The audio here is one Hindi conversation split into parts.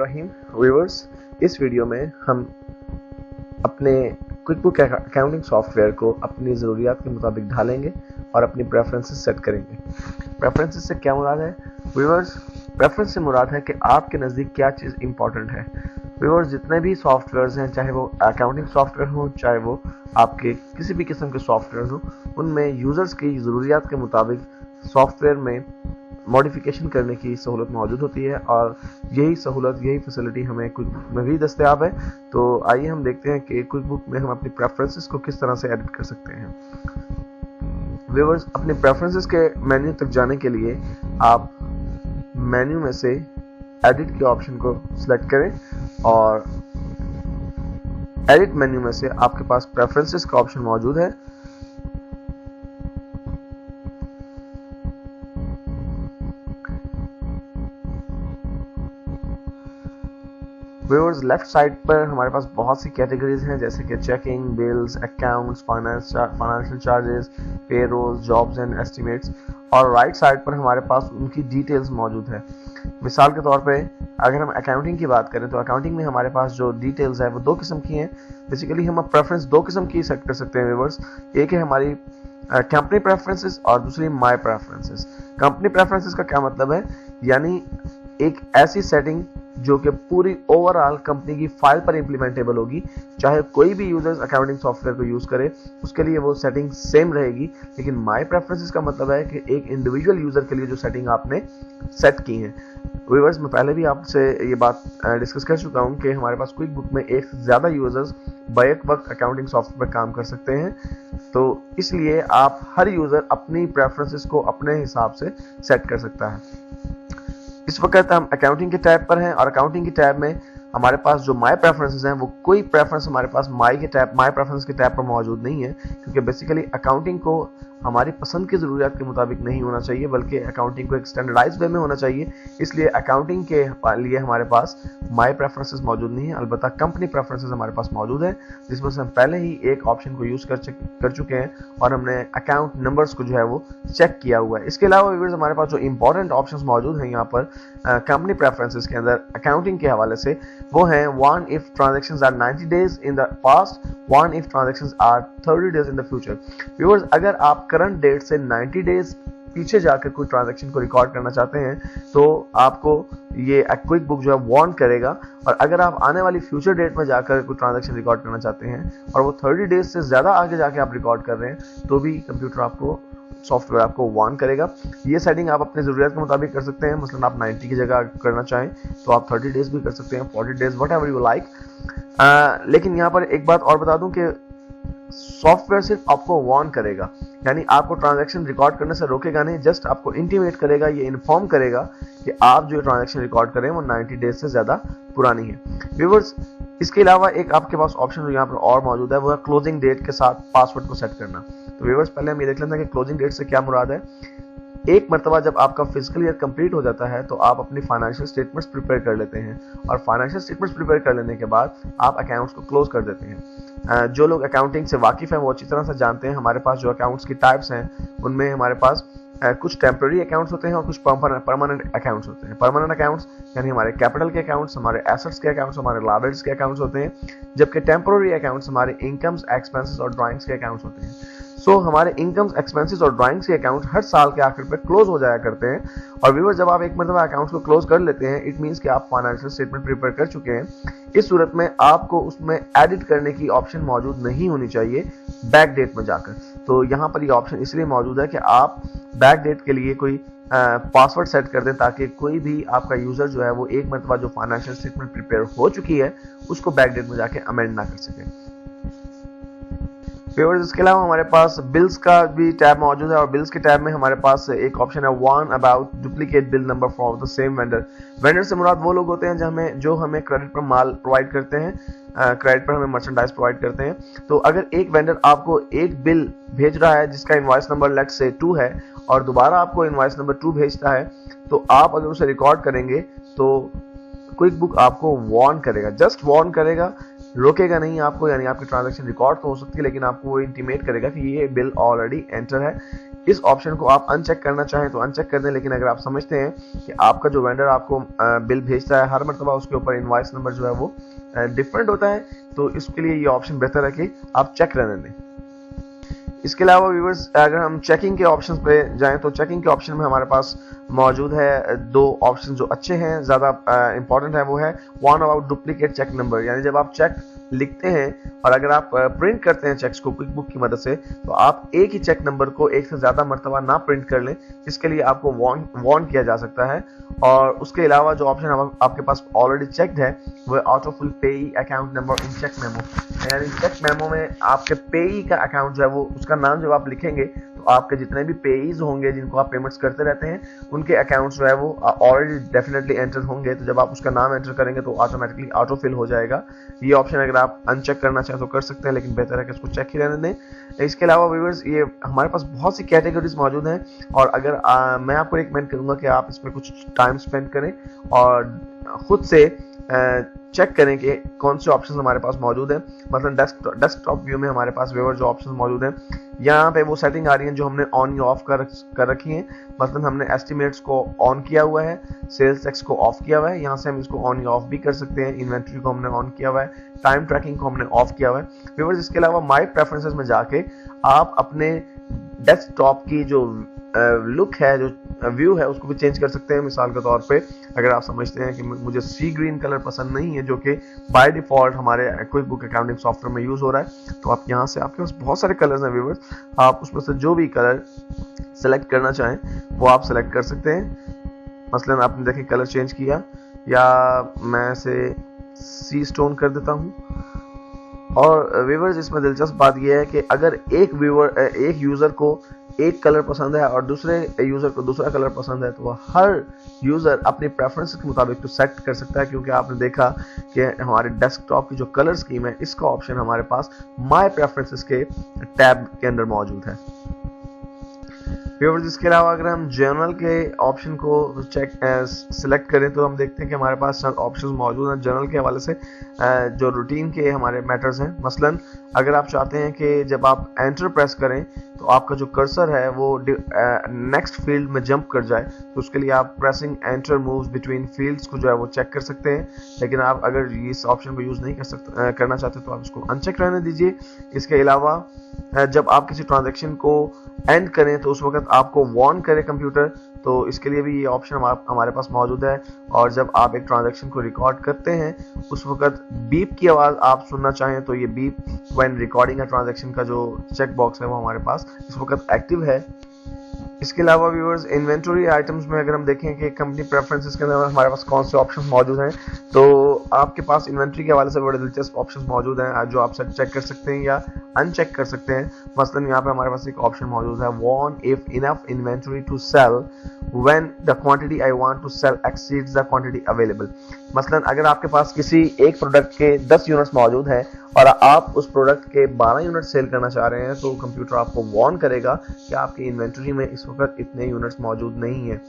बिस्मिल्लाहिर्रहमानिर्रहीम। व्यूअर्स, इस वीडियो में हम अपने क्विकबुक अकाउंटिंग सॉफ्टवेयर को अपनी ज़रूरियात के मुताबिक ढालेंगे और अपनी प्रेफरेंसेस सेट करेंगे। प्रेफरेंसेस से क्या मुराद है व्यूअर्स? प्रेफरेंस से मुराद है कि आपके नज़दीक क्या चीज़ इंपॉर्टेंट है। व्यूअर्स, जितने भी सॉफ्टवेयर्स हैं, चाहे वो अकाउंटिंग सॉफ्टवेयर हो, चाहे वो आपके किसी भी किस्म के सॉफ्टवेयर हो, उनमें यूज़र्स की ज़रूरियात के मुताबिक सॉफ्टवेयर में मॉडिफिकेशन करने की सहूलत मौजूद होती है और यही सहूलत, यही फैसिलिटी हमें क्विकबुक में भी दस्तयाब है। तो आइए हम देखते हैं कि क्विकबुक में हम अपनी प्रेफरेंसेस को किस तरह से एडिट कर सकते हैं। व्यूअर्स, अपने प्रेफरेंसेस के मेन्यू तक जाने के लिए आप मेन्यू में से एडिट के ऑप्शन को सिलेक्ट करें और एडिट मेन्यू में से आपके पास प्रेफरेंसेस का ऑप्शन मौजूद है। व्यूअर्स, लेफ्ट साइड पर हमारे पास बहुत सी कैटेगरीज हैं, जैसे कि checking, bills, accounts, financial charges, payroll, jobs and estimates. और राइट साइड पर हमारे पास उनकी डिटेल्स मौजूद है। मिसाल के तौर पे अगर हम अकाउंटिंग की बात करें तो अकाउंटिंग में हमारे पास जो डिटेल्स है वो दो किस्म की हैं। बेसिकली हम प्रेफरेंस दो किस्म की सेट कर सकते हैं व्यूअर्स। एक है हमारी कंपनी प्रेफरेंसेस और दूसरी माय प्रेफरेंसेस। कंपनी प्रेफरेंसेस का क्या मतलब है? यानी एक ऐसी सेटिंग जो कि पूरी ओवरऑल कंपनी की फाइल पर इंप्लीमेंटेबल होगी। चाहे कोई भी यूजर्स अकाउंटिंग सॉफ्टवेयर को यूज करे, उसके लिए वो सेटिंग सेम रहेगी। लेकिन माय प्रेफरेंसेस का मतलब है कि एक इंडिविजुअल यूजर के लिए जो सेटिंग आपने सेट की है। व्यूअर्स, मैं पहले भी आपसे ये बात डिस्कस कर चुका हूं कि हमारे पास क्विकबुक में एक से ज्यादा यूजर्स बैक वक्त अकाउंटिंग सॉफ्टवेयर पर काम कर सकते हैं। तो इसलिए आप हर यूजर अपनी प्रेफरेंसेस को अपने हिसाब से सेट कर सकता है। इस वक्त हम अकाउंटिंग के टैब पर हैं और अकाउंटिंग के टैब में हमारे पास जो माय प्रेफरेंसेस हैं, वो कोई प्रेफरेंस हमारे पास माय प्रेफरेंस के टैब पर मौजूद नहीं है, क्योंकि बेसिकली अकाउंटिंग को हमारी पसंद की ज़रूरियात के मुताबिक नहीं होना चाहिए, बल्कि अकाउंटिंग को एक स्टैंडर्डाइज्ड वे में होना चाहिए। इसलिए अकाउंटिंग के लिए हमारे पास माय प्रेफरेंसेस मौजूद नहीं है। अलबत्ता कंपनी प्रेफरेंसेस हमारे पास मौजूद है, जिसमें से हम पहले ही एक ऑप्शन को यूज़ कर चुके हैं और हमने अकाउंट नंबर्स को जो है वो चेक किया हुआ है। इसके अलावा व्यूअर्स, हमारे पास जो इंपॉर्टेंट ऑप्शंस मौजूद हैं यहाँ पर कंपनी प्रेफरेंसेस के अंदर अकाउंटिंग के हवाले से, वो हैं 1 if transactions are 90 days in the past, 1 if transactions are 30 days in the future। Viewers, अगर आप करंट डेट से 90 डेज पीछे जाकर कोई ट्रांजैक्शन को रिकॉर्ड करना चाहते हैं तो आपको ये क्विकबुक जो है वार्न करेगा। और अगर आप आने वाली फ्यूचर डेट में जाकर कोई ट्रांजैक्शन रिकॉर्ड करना चाहते हैं और वो 30 डेज से ज़्यादा आगे जाके आप रिकॉर्ड कर रहे हैं, तो भी कंप्यूटर आपको, सॉफ्टवेयर आपको वार्न करेगा। ये सेटिंग आप अपने ज़रूरियात के मुताबिक कर सकते हैं। मसलन आप 90 की जगह करना चाहें तो आप 30 डेज भी कर सकते हैं, 40 days, what ever you like. लेकिन यहाँ पर एक बात और बता दूं कि सॉफ्टवेयर सिर्फ आपको वार्न करेगा, यानी आपको ट्रांजैक्शन रिकॉर्ड करने से रोकेगा नहीं, जस्ट आपको इंटीमेट करेगा, ये इन्फॉर्म करेगा कि आप जो ट्रांजैक्शन रिकॉर्ड करें वो 90 डेज से ज़्यादा पुरानी है। व्यूअर्स, इसके अलावा एक आपके पास ऑप्शन जो यहाँ पर और मौजूद है वो है क्लोजिंग डेट के साथ पासवर्ड को सेट करना। तो व्यूअर्स, पहले हम ये देख लेते हैं कि क्लोजिंग डेट से क्या मुराद है। एक मरतबा जब आपका फिजिकल ईयर कंप्लीट हो जाता है तो आप अपनी फाइनेंशियल स्टेटमेंट्स प्रिपेयर कर लेते हैं और फाइनेंशियल स्टेटमेंट्स प्रिपेयर कर लेने के बाद आप अकाउंट्स को क्लोज कर देते हैं। जो लोग अकाउंटिंग से वाकिफ हैं वो अच्छी तरह से जानते हैं, हमारे पास जो अकाउंट्स की टाइप्स हैं उनमें हमारे पास कुछ टेम्पररी अकाउंट्स होते हैं और कुछ परमानेंट अकाउंट्स होते हैं। परमानेंट अकाउंट्स यानी हमारे कैपिटल के अकाउंट्स, हमारे एसेट्स के अकाउंट्स, हमारे लायबिलिटीज के अकाउंट्स होते हैं, जबकि टेम्पररी अकाउंट्स हमारे इनकम्स, एक्सपेंसेस और ड्राइंग्स के अकाउंट्स होते हैं। सो हमारे इनकम्स, एक्सपेंसेस और ड्राइंग्स के अकाउंट हर साल के आखिर पर क्लोज हो जाया करते हैं। और व्यूअर्स, जब आप एक मरतबा अकाउंट्स को क्लोज कर लेते हैं, इट मींस कि आप फाइनेंशियल स्टेटमेंट प्रिपेयर कर चुके हैं। इस सूरत में आपको उसमें एडिट करने की ऑप्शन मौजूद नहीं होनी चाहिए बैक डेट में जाकर। तो यहाँ पर ये ऑप्शन इसलिए मौजूद है कि आप बैक डेट के लिए कोई पासवर्ड सेट कर दें, ताकि कोई भी आपका यूजर जो है वो एक मरतबा जो फाइनेंशियल स्टेटमेंट प्रिपेयर हो चुकी है उसको बैक डेट में जाके अमेंड ना कर सके। व्यूअर्स, इसके अलावा हमारे पास बिल्स का भी टैब मौजूद है और बिल्स के टैब में हमारे पास एक ऑप्शन है warn about duplicate bill number for the same vendor. Vendor से मुराद वो लोग होते हैं जो हमें क्रेडिट पर माल प्रोवाइड करते हैं, क्रेडिट पर हमें मर्चेंडाइज प्रोवाइड करते हैं। तो अगर एक वेंडर आपको एक बिल भेज रहा है जिसका इनवॉइस नंबर लेट्स से 2 है और दोबारा आपको इनवॉइस नंबर 2 भेजता है, तो आप अगर उसे रिकॉर्ड करेंगे तो क्विकबुक आपको वार्न करेगा, जस्ट वार्न करेगा रोकेगा नहीं आपको, यानी आपकी ट्रांजैक्शन रिकॉर्ड तो हो सकती है लेकिन आपको वो इंटीमेट करेगा कि ये बिल ऑलरेडी एंटर है। इस ऑप्शन को आप अनचेक करना चाहें तो अनचेक कर दें, लेकिन अगर आप समझते हैं कि आपका जो वेंडर आपको बिल भेजता है हर मरतबा उसके ऊपर इनवॉइस नंबर जो है वो डिफरेंट होता है, तो इसके लिए ये ऑप्शन बेहतर है कि आप चेक रहने दें। इसके अलावा व्यूअर्स अगर हम चेकिंग के ऑप्शंस पे जाएं तो चेकिंग के ऑप्शन में हमारे पास मौजूद है दो ऑप्शन जो अच्छे हैं, ज़्यादा इंपॉर्टेंट है। वो है one about duplicate check number, यानी जब आप चेक लिखते हैं और अगर आप प्रिंट करते हैं चेक्स को क्विक बुक की मदद से, तो आप एक ही चेक नंबर को एक से ज़्यादा मरतबा ना प्रिंट कर लें। इसके लिए आपको वार्न किया जा सकता है। और उसके अलावा जो ऑप्शन आपके पास ऑलरेडी चेक्ड है वो auto fill payee account number in cheque memo, यानी चेक मेमो में आपके पेई का अकाउंट जो है वो उसका नाम जब आप लिखेंगे तो आपके जितने भी पेईज होंगे जिनको आप पेमेंट्स करते रहते हैं उनके अकाउंट्स जो है वो ऑलरेडी डेफिनेटली एंटर होंगे। तो जब आप उसका नाम एंटर करेंगे तो ऑटोमेटिकली ऑटो फिल हो जाएगा। ये ऑप्शन अगर आप अनचेक करना चाहें तो कर सकते हैं, लेकिन बेहतर है कि इसको चेक ही रहने दें। इसके अलावा व्यूअर्स ये हमारे पास बहुत सी कैटेगरीज मौजूद हैं और अगर मैं आपको रिकमेंड करूंगा कि आप इसमें कुछ टाइम स्पेंड करें और खुद से चेक करें कि कौन से ऑप्शंस हमारे पास मौजूद हैं। मतलब डेस्कटॉप व्यू में हमारे पास व्यूअर जो ऑप्शंस मौजूद हैं, यहाँ पे वो सेटिंग आ रही है जो हमने ऑन या ऑफ कर रखी है। मतलब हमने एस्टिमेट्स को ऑन किया हुआ है, सेल्स टैक्स को ऑफ किया हुआ है, यहाँ से हम इसको ऑन या ऑफ भी कर सकते हैं। इन्वेंट्री को हमने ऑन किया हुआ है, टाइम ट्रैकिंग को हमने ऑफ किया हुआ है। व्यूअर्स इसके अलावा माई प्रेफरेंसेस में जाके आप अपने डेस्कटॉप की जो लुक है, जो व्यू है, उसको भी चेंज कर सकते हैं। मिसाल के तौर पे अगर आप समझते हैं कि मुझे सी ग्रीन कलर पसंद नहीं है जो कि बाय डिफॉल्ट हमारे क्विक बुक अकाउंटिंग सॉफ्टवेयर में यूज हो रहा है, तो आप यहाँ से आपके पास बहुत सारे कलर्स हैं व्यूअर्स, आप उसमें से जो भी कलर सेलेक्ट करना चाहें वो आप सेलेक्ट कर सकते हैं। मसलन आपने देखें कलर चेंज किया, या मैं इसे सी स्टोन कर देता हूँ। और व्यूअर्स इसमें दिलचस्प बात यह है कि अगर एक यूजर को एक कलर पसंद है और दूसरे यूजर को दूसरा कलर पसंद है, तो वह हर यूजर अपनी प्रेफरेंस के मुताबिक तो सेट कर सकता है। क्योंकि आपने देखा कि हमारे डेस्कटॉप की जो कलर स्कीम है इसका ऑप्शन हमारे पास माय प्रेफरेंसेस के टैब के अंदर मौजूद है। व्यूअर्स इसके अलावा अगर हम जर्नल के ऑप्शन को सिलेक्ट करें तो हम देखते हैं कि हमारे पास ऑप्शंस मौजूद हैं जर्नल के हवाले से, जो रूटीन के हमारे मैटर्स हैं। मसलन अगर आप चाहते हैं कि जब आप एंटर प्रेस करें तो आपका जो कर्सर है वो नेक्स्ट फील्ड में जंप कर जाए, तो उसके लिए आप pressing enter moves between fields को जो है वो चेक कर सकते हैं। लेकिन आप अगर इस ऑप्शन को यूज नहीं करना चाहते तो आप इसको अनचेक रहने दीजिए। इसके अलावा जब आप किसी ट्रांजैक्शन को एंड करें तो उस वक्त आपको वार्न करे कंप्यूटर, तो इसके लिए भी ये ऑप्शन हमारे पास मौजूद है। और जब आप एक ट्रांजैक्शन को रिकॉर्ड करते हैं उस वक्त बीप की आवाज़ आप सुनना चाहें तो ये beep when recording a transaction का जो चेक बॉक्स है वो हमारे पास इस वक्त एक्टिव है। इसके अलावा व्यूअर्स इन्वेंटरी आइटम्स में अगर हम देखें कि कंपनी प्रेफरेंसेस के अंदर हमारे पास कौन से ऑप्शंस मौजूद हैं, तो आपके पास इन्वेंटरी के हवाले से बड़े दिलचस्प ऑप्शंस मौजूद हैं जो आप चेक कर सकते हैं या अनचेक कर सकते हैं। मसलन यहाँ पे हमारे पास एक ऑप्शन मौजूद है warn if enough inventory to sell when the quantity I want to sell exceeds the quantity available. मसलन अगर आपके पास किसी एक प्रोडक्ट के 10 यूनिट्स मौजूद हैं और आप उस प्रोडक्ट के 12 यूनिट सेल करना चाह रहे हैं, तो कंप्यूटर आपको वार्न करेगा कि आपकी इन्वेंटरी में इस वक्त इतने यूनिट्स मौजूद नहीं है।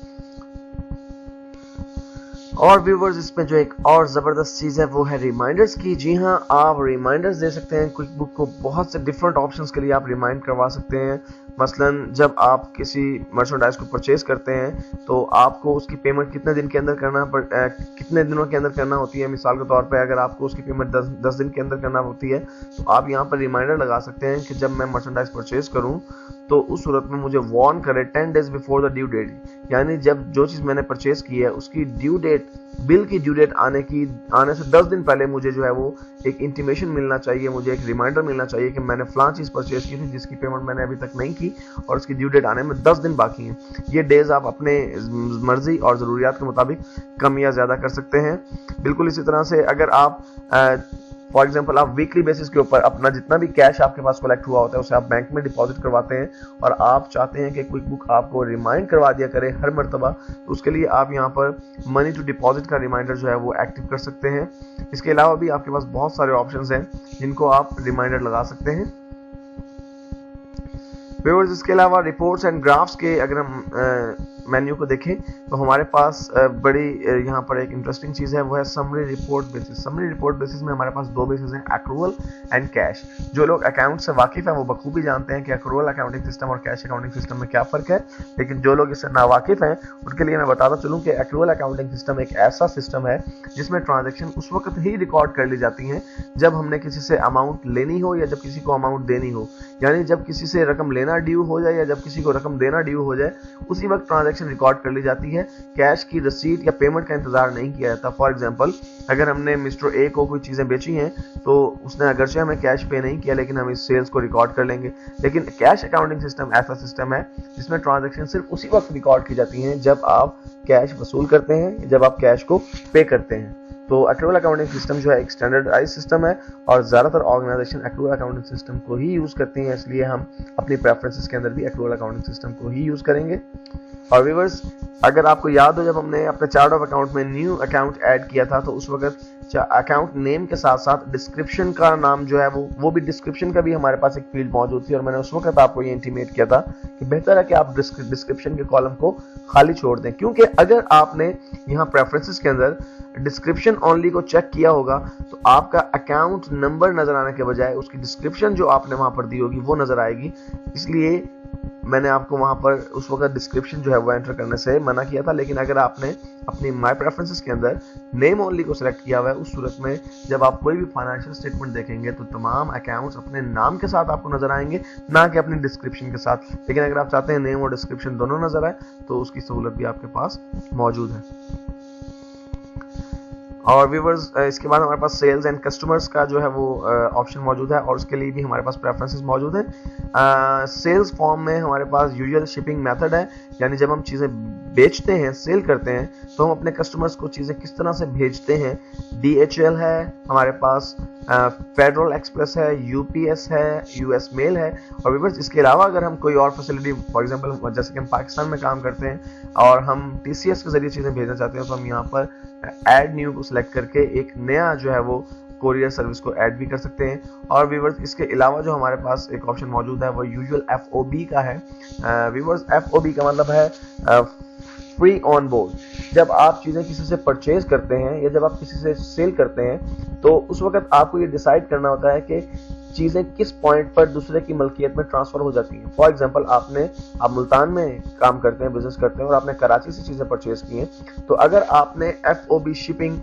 और व्यूवर्स इसमें जो एक और ज़बरदस्त चीज़ है वो है रिमाइंडर्स की। जी हाँ, आप रिमाइंडर्स दे सकते हैं क्विक बुक को, बहुत से डिफरेंट ऑप्शंस के लिए आप रिमाइंड करवा सकते हैं। मसलन जब आप किसी मर्चेंडाइज को परचेज करते हैं तो आपको उसकी पेमेंट कितने दिन के अंदर कितने दिनों के अंदर करना होती है। मिसाल के तौर पे अगर आपको उसकी पेमेंट 10 दिन के अंदर करना होती है तो आप यहाँ पर रिमाइंडर लगा सकते हैं कि जब मैं मर्चेंडाइज परचेज करूँ तो उस सूरत में मुझे वार्न करे 10 days before the due date, यानी जब जो चीज़ मैंने परचेज की है उसकी ड्यू डेट, बिल की ड्यू डेट आने से 10 दिन पहले मुझे जो है वो एक इंटीमेशन मिलना चाहिए, मुझे एक रिमाइंडर मिलना चाहिए कि मैंने फलां चीज़ परचेज की थी जिसकी पेमेंट मैंने अभी तक नहीं की और उसकी ड्यू डेट आने में 10 दिन बाकी हैं। ये डेज आप अपने मर्जी और ज़रूरियात के मुताबिक कम या ज़्यादा कर सकते हैं। बिल्कुल इसी तरह से अगर आप फॉर एग्जाम्पल आप वीकली बेसिस के ऊपर अपना जितना भी कैश आपके पास कलेक्ट हुआ होता है उसे आप बैंक में डिपॉजिट करवाते हैं और आप चाहते हैं कि क्विक बुक आपको रिमाइंड करवा दिया करे हर मरतबा, तो उसके लिए आप यहाँ पर मनी टू डिपॉजिट का रिमाइंडर जो है वो एक्टिव कर सकते हैं। इसके अलावा भी आपके पास बहुत सारे ऑप्शंस हैं जिनको आप रिमाइंडर लगा सकते हैं। व्यूअर्स इसके अलावा रिपोर्ट्स एंड ग्राफ्स के अगर हम मेन्यू को देखें तो हमारे पास बड़ी यहाँ पर एक इंटरेस्टिंग चीज़ है, वो है summary report basis. Summary report basis में हमारे पास दो बेसिस हैं, एक्रूअल एंड कैश। जो लोग अकाउंट से वाकिफ हैं वो बखूबी जानते हैं कि एक्रूअल अकाउंटिंग सिस्टम और कैश अकाउंटिंग सिस्टम में क्या फ़र्क है, लेकिन जो लोग इससे नावाकिफ हैं उनके लिए मैं बताता चलूँ कि एक्रूअल अकाउंटिंग सिस्टम एक ऐसा सिस्टम है जिसमें ट्रांजेक्शन उस वक्त ही रिकॉर्ड कर ली जाती हैं जब हमने किसी से अमाउंट लेनी हो या जब किसी को अमाउंट देनी हो, यानी जब किसी से रकम लेना ड्यू हो जाए या जब किसी को रकम देना ड्यू हो जाए, उसी वक्त ट्रांजैक्शन रिकॉर्ड कर ली जाती है। कैश की रसीद या पेमेंट का इंतजार नहीं किया जाता। फॉर एग्जांपल, अगर हमने मिस्टर ए को कोई चीज़ें बेची हैं तो उसने अगरचे हमें कैश पे नहीं किया लेकिन हम इस सेल्स को रिकॉर्ड कर लेंगे। लेकिन कैश अकाउंटिंग सिस्टम ऐसा सिस्टम है जिसमें ट्रांजैक्शन सिर्फ उसी वक्त रिकॉर्ड की जाती हैं जब आप कैश वसूल करते हैं, जब आप कैश को पे करते हैं। तो एक्रूअल अकाउंटिंग सिस्टम जो है एक स्टैंडर्डाइज सिस्टम है और ज़्यादातर ऑर्गेनाइजेशन एक्रूअल अकाउंटिंग सिस्टम को ही यूज़ करती हैं, इसलिए हम अपनी प्रेफरेंसेस के अंदर भी एक्रूअल अकाउंटिंग सिस्टम को ही यूज़ करेंगे। और व्यूअर्स, अगर आपको याद हो जब हमने अपने चार्ट ऑफ अकाउंट में न्यू अकाउंट ऐड किया था तो उस वक्त अकाउंट नेम के साथ साथ डिस्क्रिप्शन का नाम जो है वो भी डिस्क्रिप्शन का भी हमारे पास एक फील्ड मौजूद थी और मैंने उस वक्त आपको ये इंटीमेट किया था कि बेहतर है कि आप डिस्क्रिप्शन के कॉलम को खाली छोड़ दें, क्योंकि अगर आपने यहाँ प्रेफरेंसेस के अंदर डिस्क्रिप्शन ओनली को चेक किया होगा तो आपका अकाउंट नंबर नजर आने के बजाय उसकी डिस्क्रिप्शन जो आपने वहां पर दी होगी वो नजर आएगी। इसलिए मैंने आपको वहां पर उस वक्त डिस्क्रिप्शन जो है वो एंटर करने से मना किया था। लेकिन अगर आपने अपनी माय प्रेफरेंसेस के अंदर नेम ओनली को सिलेक्ट किया हुआ है, उस सूरत में जब आप कोई भी फाइनेंशियल स्टेटमेंट देखेंगे तो तमाम अकाउंट्स अपने नाम के साथ आपको नजर आएंगे, ना कि अपनी डिस्क्रिप्शन के साथ। लेकिन अगर आप चाहते हैं नेम और डिस्क्रिप्शन दोनों नजर आए तो उसकी सहूलत भी आपके पास मौजूद है। और व्यूअर्स, इसके बाद हमारे पास सेल्स एंड कस्टमर्स का जो है वो ऑप्शन मौजूद है और उसके लिए भी हमारे पास प्रेफरेंसेस मौजूद हैं। सेल्स फॉर्म में हमारे पास यूजुअल शिपिंग मेथड है, यानी जब हम चीज़ें बेचते हैं, सेल करते हैं तो हम अपने कस्टमर्स को चीज़ें किस तरह से भेजते हैं। DHL है हमारे पास, फेडरल एक्सप्रेस है, UPS है, US मेल है। और व्यूअर्स, इसके अलावा अगर हम कोई और फैसिलिटी, फॉर एग्जांपल जैसे कि हम पाकिस्तान में काम करते हैं और हम TCS के जरिए चीज़ें भेजना चाहते हैं तो हम यहाँ पर ऐड न्यू को सिलेक्ट करके एक नया जो है वो कोरियर सर्विस को ऐड भी कर सकते हैं। और व्यूअर्स, इसके अलावा जो हमारे पास एक ऑप्शन मौजूद है वो यूजुअल FOB का है। व्यूअर्स, FOB का मतलब है फ्री ऑन बोर्ड। जब आप चीज़ें किसी से परचेज करते हैं या जब आप किसी से सेल करते हैं तो उस वक्त आपको ये डिसाइड करना होता है कि चीज़ें किस पॉइंट पर दूसरे की मलकियत में ट्रांसफर हो जाती हैं। फॉर एग्जांपल, आप मुल्तान में काम करते हैं, बिजनेस करते हैं और आपने कराची से चीज़ें परचेज की हैं, तो अगर आपने FOB शिपिंग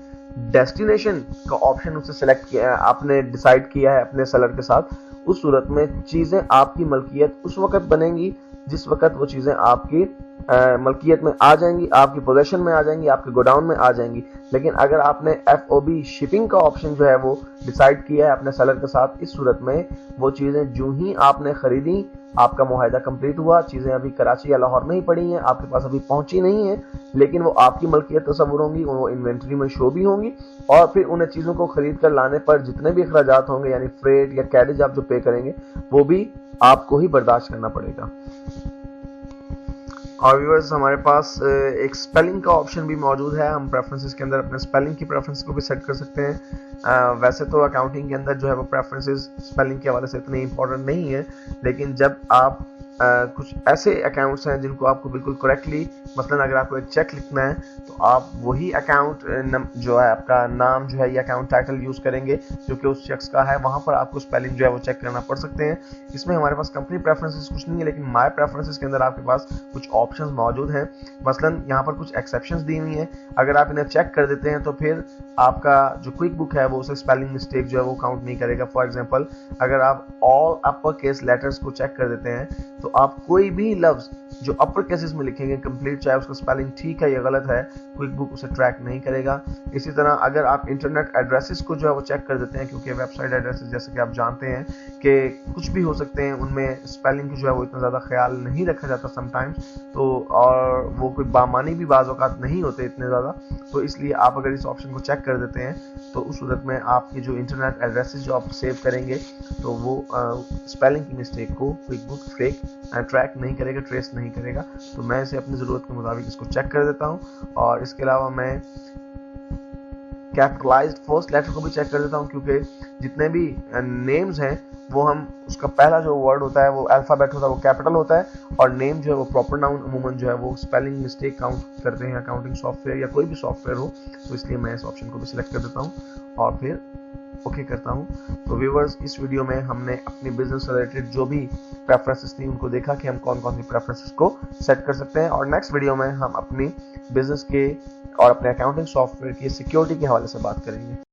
डेस्टिनेशन का ऑप्शन उससे सेलेक्ट किया है, आपने डिसाइड किया है अपने सेलर के साथ, उस सूरत में चीज़ें आपकी मलकियत उस वक्त बनेंगी जिस वक्त वो चीज़ें आपकी मलकियत में आ जाएंगी, आपकी पोजेशन में आ जाएंगी, आपके गोडाउन में आ जाएंगी। लेकिन अगर आपने FOB शिपिंग का ऑप्शन जो है वो डिसाइड किया है अपने सेलर के साथ, इस सूरत में वो चीज़ें जो ही आपने खरीदी, आपका मुआहदा कंप्लीट हुआ, चीज़ें अभी कराची या लाहौर में ही पड़ी हैं, आपके पास अभी पहुंची नहीं है, लेकिन वो आपकी मलकियत तस्वुर होंगी, वो इन्वेंट्री में शो भी होंगी और फिर उन्हें चीज़ों को खरीद कर लाने पर जितने भी अखराजात होंगे, यानी फ्रेट या कैरेज आप जो पे करेंगे, वो भी आपको ही बर्दाश्त करना पड़ेगा। और व्यूअर्स, हमारे पास एक स्पेलिंग का ऑप्शन भी मौजूद है। हम प्रेफरेंसेस के अंदर अपने स्पेलिंग की प्रेफरेंस को भी सेट कर सकते हैं। वैसे तो अकाउंटिंग के अंदर जो है वो प्रेफरेंसेस स्पेलिंग के हवाले से इतने इंपॉर्टेंट नहीं है, लेकिन जब आप कुछ ऐसे अकाउंट्स हैं जिनको आपको बिल्कुल करेक्टली, मसलन अगर आपको एक चेक लिखना है तो आप वही अकाउंट जो है आपका नाम जो है ये अकाउंट टाइटल यूज़ करेंगे जो कि उस शख्स का है, वहाँ पर आपको स्पेलिंग जो है वो चेक करना पड़ सकते हैं। इसमें हमारे पास कंपनी प्रेफरेंसेस कुछ नहीं है, लेकिन माय प्रेफरेंसेस के अंदर आपके पास कुछ ऑप्शंस मौजूद हैं। मसलन यहाँ पर कुछ एक्सेप्शंस दी हुई हैं, अगर आप इन्हें चेक कर देते हैं तो फिर आपका जो क्विक बुक है वो उसे स्पेलिंग मिस्टेक जो है वो काउंट नहीं करेगा। फॉर एग्जांपल, अगर आप ऑल अपर केस लेटर्स को चेक कर देते हैं तो आप कोई भी लफ्ज जो अपर केसेस में लिखेंगे कंप्लीट, चाहे उसका स्पेलिंग ठीक है या गलत है, क्विक बुक उसे ट्रैक नहीं करेगा। इसी तरह अगर आप इंटरनेट एड्रेसेस को जो है वो चेक कर देते हैं, क्योंकि वेबसाइट एड्रेसेस जैसे कि आप जानते हैं कि कुछ भी हो सकते हैं, उनमें स्पेलिंग की जो है वो इतना ज़्यादा ख्याल नहीं रखा जाता समटाइम्स, तो और वो कोई बामानी भी बाज़ औक़ात नहीं होते इतने ज़्यादा, तो इसलिए आप अगर इस ऑप्शन को चेक कर देते हैं तो उस सूरत में आपकी जो इंटरनेट एड्रेसेस जो आप सेव करेंगे तो वो स्पेलिंग की मिस्टेक को क्विक बुक ट्रैक नहीं करेगा, ट्रेस नहीं करेगा। तो मैं इसे अपनी ज़रूरत के मुताबिक इसको चेक कर देता हूँ। और इसके अलावा मैं कैपिटलाइज्ड फर्स्ट लेटर को भी चेक कर देता हूँ, क्योंकि जितने भी नेम्स हैं वो हम उसका पहला जो वर्ड होता है वो अल्फाबेट होता है, वो कैपिटल होता है, और नेम जो है वो प्रॉपर नाउन अमूमन जो है वो स्पेलिंग मिस्टेक काउंट करते हैं अकाउंटिंग सॉफ्टवेयर या कोई भी सॉफ्टवेयर हो, तो इसलिए मैं इस ऑप्शन को भी सिलेक्ट कर देता हूँ और फिर ओके करता हूँ। तो व्यूअर्स, इस वीडियो में हमने अपनी बिजनेस से रिलेटेड जो भी प्रेफरेंसेस थी उनको देखा कि हम कौन कौन सी प्रेफरेंसेस को सेट कर सकते हैं, और नेक्स्ट वीडियो में हम अपनी बिजनेस के और अपने अकाउंटिंग सॉफ्टवेयर की सिक्योरिटी के हवाले से बात करेंगे।